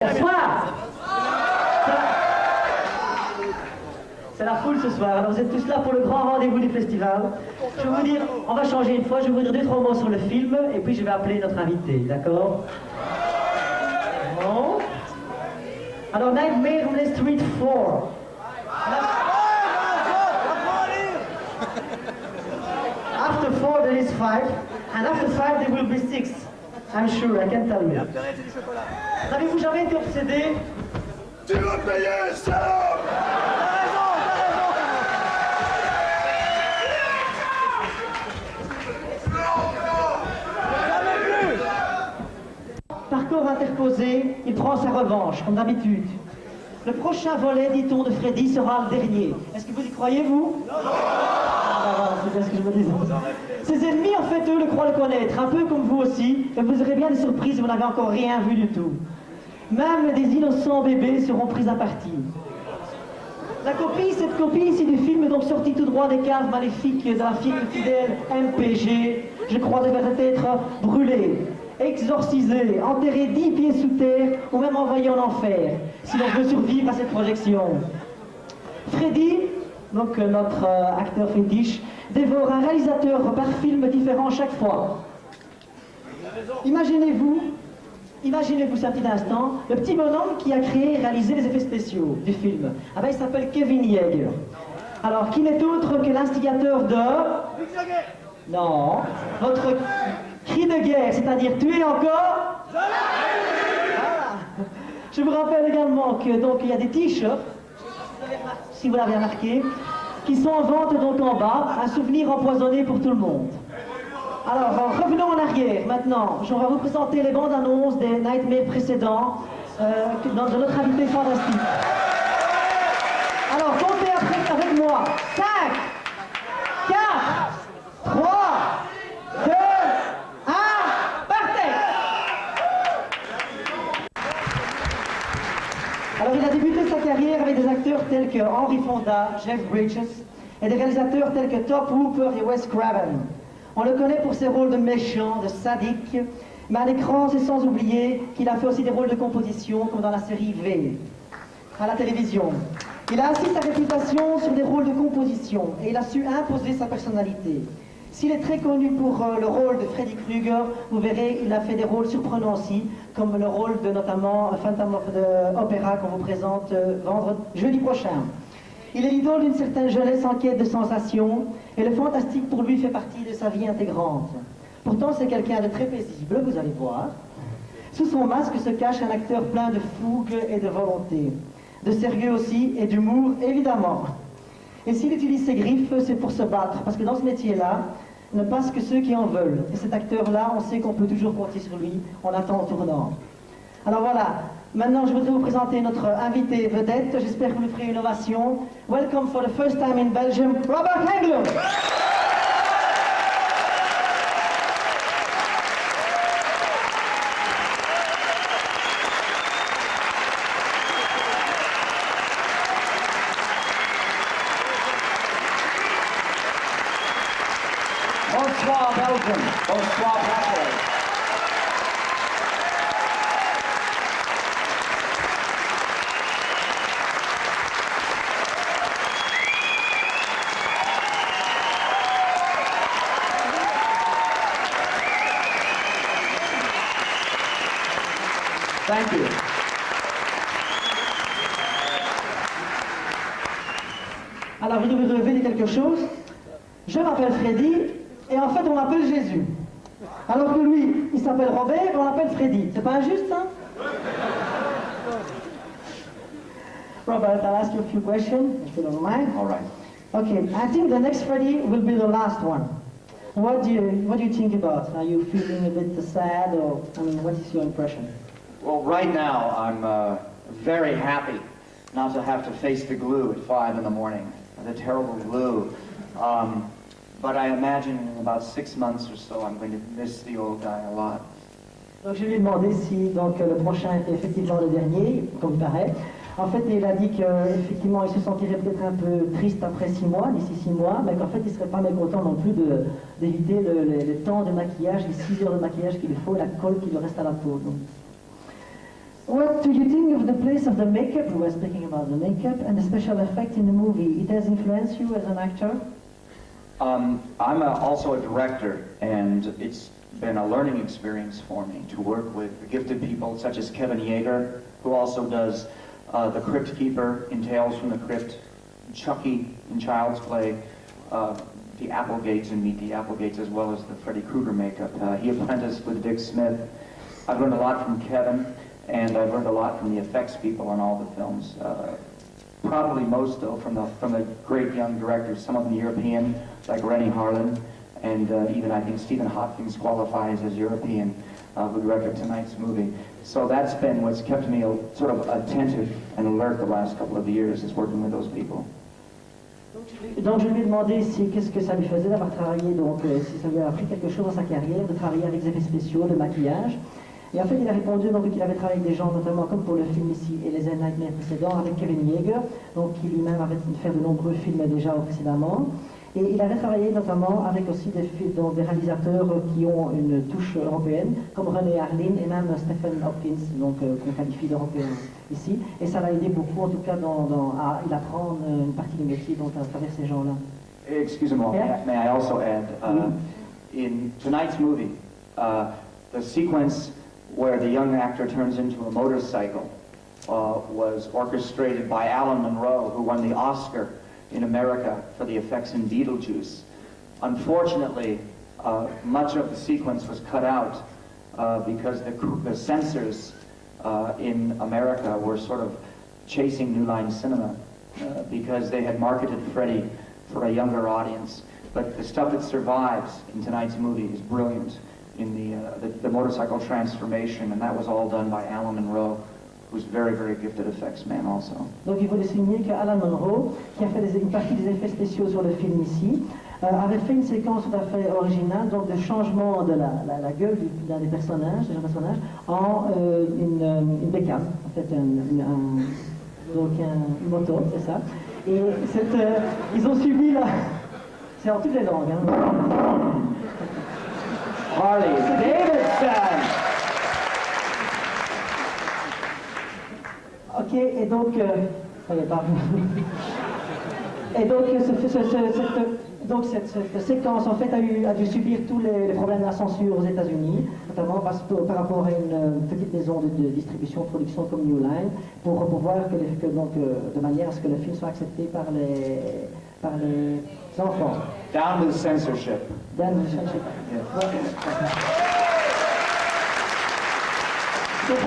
Bonsoir. C'est la foule ce soir, alors vous êtes tous là pour le grand rendez-vous du festival. Je vais vous dire, on va changer une fois, je vais vous dire 2-3 mots sur le film, et puis je vais appeler notre invité, d'accord? Bon. Alors, Nightmare on the Street 4. After 4 there is 5, and after 5 there will be 6. I'm sure, I can tell you. N'avez-vous jamais été obsédé? Tu vas payer, salope! Par corps interposé, il prend sa revanche, comme d'habitude. Le prochain volet, dit-on, de Freddy sera le dernier. Est-ce que vous y croyez, vous? Non. C'est bien ce que je me disais. Ses ennemis, en fait, eux, le croient le connaître, un peu comme vous aussi, et vous aurez bien des surprises, vous n'avez encore rien vu du tout. Même des innocents bébés seront pris à partie. Cette copie ici du film, donc sortie tout droit des caves maléfiques de la fidèle MPG, je crois devrait être brûlée, exorcisée, enterrée 10 pieds sous terre, ou même envoyée en enfer, si l'on veut survivre à cette projection. Freddy, donc notre acteur fétiche, dévore un réalisateur par film différent chaque fois. Imaginez-vous un petit instant, le petit bonhomme qui a créé et réalisé les effets spéciaux du film. Ah ben, il s'appelle Kevin Yeager. Alors, qui n'est autre que l'instigateur de... Non, votre cri de guerre, c'est-à-dire tuer encore... Voilà. Je vous rappelle également que donc il y a des t-shirts, si vous l'avez remarqué, qui sont en vente donc en bas, un souvenir empoisonné pour tout le monde. Alors, revenons en arrière maintenant. On va vous présenter les bandes annonces des Nightmares précédents de notre invité fantastique. Alors, comptez avec moi. 5, 4, 3, 2, 1, partez! Alors, il a débuté sa carrière avec des acteurs tels que Henry Fonda, Jeff Bridges, et des réalisateurs tels que Top Hooper et Wes Craven. On le connaît pour ses rôles de méchant, de sadique, mais à l'écran, c'est sans oublier qu'il a fait aussi des rôles de composition, comme dans la série V, à la télévision. Il a assis sa réputation sur des rôles de composition, et il a su imposer sa personnalité. S'il est très connu pour le rôle de Freddy Krueger, vous verrez, il a fait des rôles surprenants aussi, comme le rôle de notamment Phantom of the Opera qu'on vous présente jeudi prochain. Il est l'idole d'une certaine jeunesse en quête de sensations, et le fantastique pour lui fait partie de sa vie intégrante. Pourtant, c'est quelqu'un de très paisible, vous allez voir. Sous son masque se cache un acteur plein de fougue et de volonté, de sérieux aussi, et d'humour, évidemment. Et s'il utilise ses griffes, c'est pour se battre, parce que dans ce métier-là, ne passe que ceux qui en veulent. Et cet acteur-là, on sait qu'on peut toujours compter sur lui, on attend en tournant. Alors voilà, maintenant je voudrais vous présenter notre invité vedette, j'espère que vous lui ferez une ovation. Welcome for the first time in Belgium, Robert Englund! Bonsoir Belgium, bonsoir Patrick. Thank you. Alors, je vais vous révéler quelque chose. Je m'appelle Freddy, et en fait, on m'appelle Jésus. Alors que lui, il s'appelle Robert, et on l'appelle Freddy. C'est pas injuste, hein? Robert, I'll ask you a few questions, if you don't mind. All right. Okay, I think the next Freddy will be the last one. What do you think about? Are you feeling a bit sad, or, I mean, what is your impression? Well, right now I'm very happy not to have to face the glue at 5 in the morning, the terrible glue. But I imagine in about 6 months or so I'm going to miss the old guy a lot. Donc je lui ai demandé si donc, le prochain était effectivement le dernier, comme il paraît. En fait, il a dit qu'effectivement, il se sentirait peut-être un peu triste après 6 mois, d'ici 6 mois, mais qu'en fait, il ne serait pas mécontent non plus d'éviter le temps de maquillage, les 6 heures de maquillage qu'il faut, la colle qui lui reste à la peau. Donc. What do you think of the place of the makeup? We were speaking about the makeup and the special effect in the movie. It has influenced you as an actor? I'm also a director, and it's been a learning experience for me to work with gifted people such as Kevin Yeager, who also does the Crypt Keeper in Tales from the Crypt, Chucky in Child's Play, the Applegates in Meet the Applegates, as well as the Freddy Krueger makeup. He apprenticed with Dick Smith. I've learned a lot from Kevin, and I've learned a lot from the effects people on all the films. Probably most, though, from the great young directors, some of them European, like Rennie Harlin, and even I think Stephen Hopkins qualifies as European, who directed tonight's movie. So that's been what's kept me sort of attentive and alert the last couple of years, is working with those people. Donc je lui ai demandé si qu'est-ce que ça lui faisait d'avoir travaillé, donc si ça lui a appris quelque chose dans sa carrière, de travailler avec des effets spéciaux, de maquillage. Et en fait, il a répondu donc qu'il avait travaillé avec des gens, notamment comme pour le film ici et les Nightmares précédents, avec Kevin Yeager, donc qui lui-même avait fait de nombreux films déjà précédemment. Et il avait travaillé notamment avec aussi donc des réalisateurs qui ont une touche européenne, comme René Harlin et même Stephen Hopkins, donc qu'on qualifie d'européen ici. Et ça l'a aidé beaucoup, en tout cas, à apprendre une partie du métier donc, à travers ces gens-là. Excusez-moi, Yeah. may I also add, in tonight's movie, the sequence where the young actor turns into a motorcycle was orchestrated by Alan Monroe, who won the Oscar in America for the effects in Beetlejuice. Unfortunately, much of the sequence was cut out because the censors in America were sort of chasing New Line Cinema because they had marketed Freddy for a younger audience. But the stuff that survives in tonight's movie is brilliant in the motorcycle transformation, and that was all done by Alan Monroe, who's very, very gifted effects man also. Donc il voulait souligner qu'Alan Monroe, qui a fait une partie des effets spéciaux sur le film ici, avait fait une séquence tout à fait originale, donc de changement de la gueule d'un des personnages, en une bécane, en fait une moto, c'est ça. Et ils ont suivi c'est en toutes les langues. Hein. Harley Davidson! Ok, et donc, cette séquence en fait a dû subir tous les problèmes de la censure aux États-Unis, notamment par rapport à une petite maison de distribution, de production comme New Line, pour pouvoir de manière à ce que le film soit accepté par les enfants. Down with censorship. Down with censorship.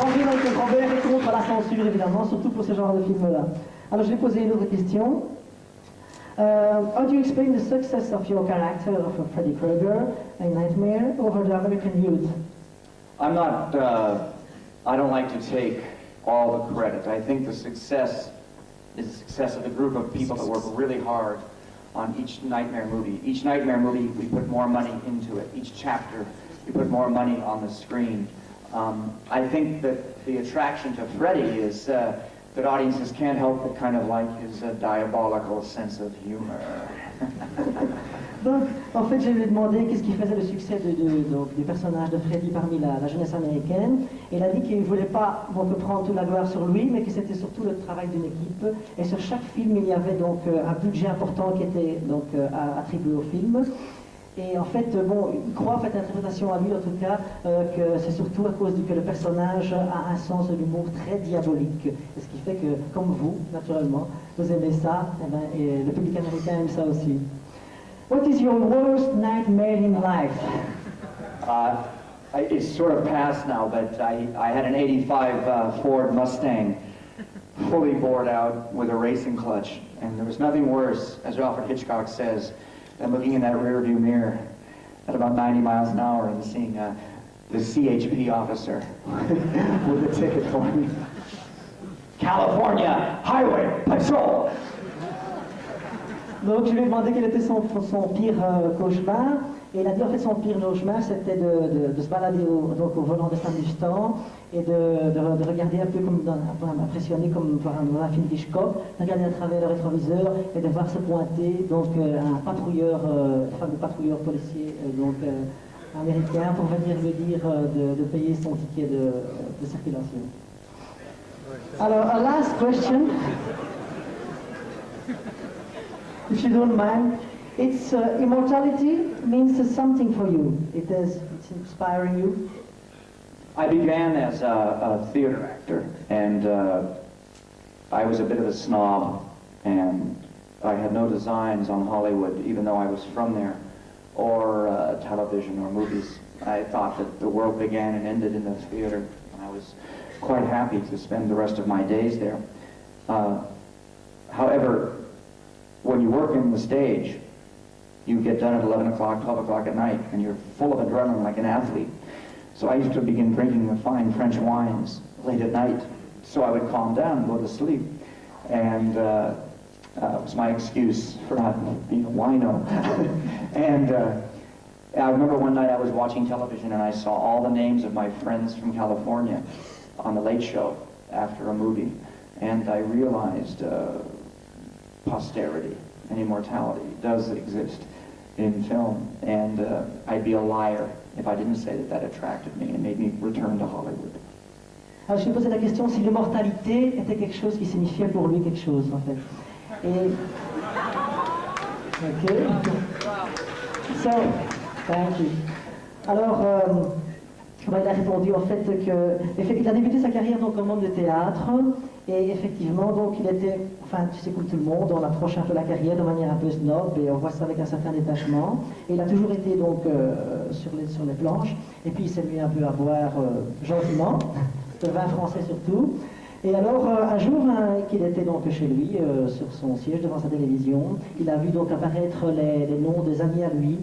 André Robert est contre la censure, évidemment, surtout pour ce genre de film-là. Alors, je vais poser une autre question. How do you explain the success of your character of Freddy Krueger in Nightmare over the American youth? I don't like to take all the credit. I think the success is the success of the group of people that work really hard on each Nightmare movie. Each Nightmare movie, we put more money into it. Each chapter, we put more money on the screen. I think that the attraction to Freddy is that audiences can't help but kind of like his diabolical sense of humor. Donc, en fait, je lui ai demandé qu'est-ce qui faisait le succès du personnage de Freddy parmi la jeunesse américaine. Et il a dit qu'il ne voulait pas prendre toute la gloire sur lui, mais que c'était surtout le travail d'une équipe. Et sur chaque film, il y avait donc un budget important qui était donc attribué au film. Et en fait, il croit, en fait, l'interprétation à lui, en tout cas, que c'est surtout à cause que le personnage a un sens de l'humour très diabolique. Et ce qui fait que, comme vous, naturellement, vous aimez ça, et le public américain aime ça aussi. What is your worst nightmare in life? It's sort of past now, but I had an 85 Ford Mustang, fully bored out with a racing clutch. And there was nothing worse, as Alfred Hitchcock says, than looking in that rearview mirror at about 90 miles an hour and seeing the CHP officer with a ticket for me. California Highway Patrol! Donc je lui ai demandé quel était son pire cauchemar, et il a dit en fait son pire cauchemar c'était de se balader au volant de Saint Mustang et de regarder un peu comme impressionné comme dans un film Hitchcock, de regarder à travers le rétroviseur et de voir se pointer donc un patrouilleur, fameux patrouilleur policier américain pour venir lui dire de payer son ticket de circulation. Alors, a last question, if you don't mind. It's immortality means something for you. It's inspiring you. I began as a theater actor, and I was a bit of a snob, and I had no designs on Hollywood, even though I was from there, or television or movies. I thought that the world began and ended in the theater, and I was quite happy to spend the rest of my days there. However, when you work in the stage, you get done at 11 o'clock, 12 o'clock at night, and you're full of adrenaline like an athlete. So I used to begin drinking the fine French wines late at night, so I would calm down and go to sleep. And it was my excuse for not being a wino. And I remember one night I was watching television and I saw all the names of my friends from California on the Late Show after a movie. And I realized posterity and immortality does exist in film, and I'd be a liar if I didn't say that that attracted me and made me return to Hollywood. Alors, je lui ai posé la question si l'immortalité était quelque chose qui signifiait pour lui quelque chose, en fait. Et... Ok. So, thank you. Alors, il a répondu en fait qu'il a débuté sa carrière donc au monde du théâtre, et effectivement, donc il était, enfin tu sais comme tout le monde, on approche un peu la carrière de manière un peu snob et on voit ça avec un certain détachement. Et il a toujours été donc sur les planches, et puis il s'est mis un peu à boire gentiment, de vin français surtout. Et alors un jour qu'il était donc chez lui, sur son siège devant sa télévision, il a vu donc apparaître les noms des amis à lui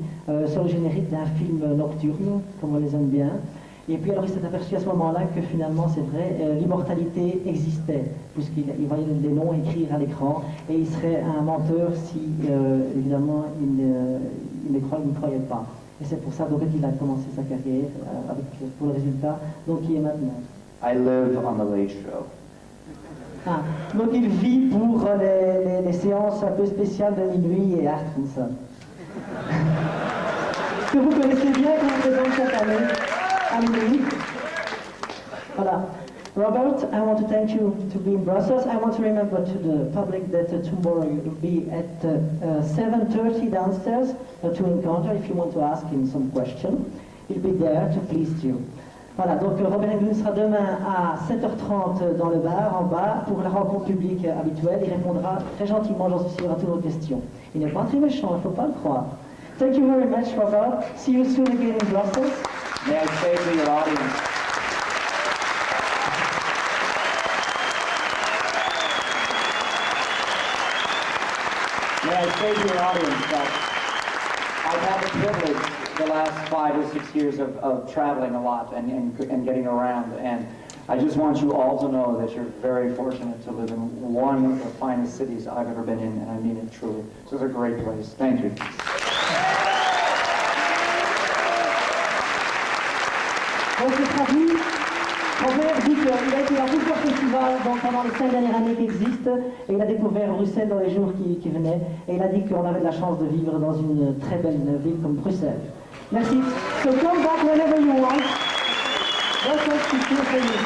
sur le générique d'un film nocturne, comme on les aime bien. Et puis alors il s'est aperçu à ce moment-là que finalement c'est vrai, l'immortalité existait, puisqu'il voyait les noms écrire à l'écran, et il serait un menteur si évidemment il ne croyait pas. Et c'est pour ça donc qu'il a commencé sa carrière pour le résultat donc qui est maintenant. I live on the Late Show. Ah, donc il vit pour les séances un peu spéciales de minuit et art comme ça. Que vous connaissez bien quand vous présente chaque année. Voilà. Robert, I want to thank you to be in Brussels. I want to remember to the public that tomorrow you will be at 7:30 downstairs to encounter if you want to ask him some question. He'll be there to please you. Voilà, donc Robert Englund sera demain à 7h30 dans le bar en bas pour la rencontre publique habituelle. Il répondra très gentiment, j'en suis sûr, à toutes vos questions. Il n'est pas très méchant, il ne faut pas le croire. Thank you very much, Robert. See you soon again in Brussels. May I say to your audience, that I've had the privilege the last 5 or 6 years of traveling a lot and getting around, and I just want you all to know that you're very fortunate to live in one of the finest cities I've ever been in, and I mean it truly. This is a great place. Thank you. Donc c'est traduit, Robert dit qu'il a été à plusieurs festivals pendant les 5 dernières années qui existent, et il a découvert Bruxelles dans les jours qui venaient, et il a dit qu'on avait de la chance de vivre dans une très belle ville comme Bruxelles. Merci. So come back whenever you want. Brussels is here for you.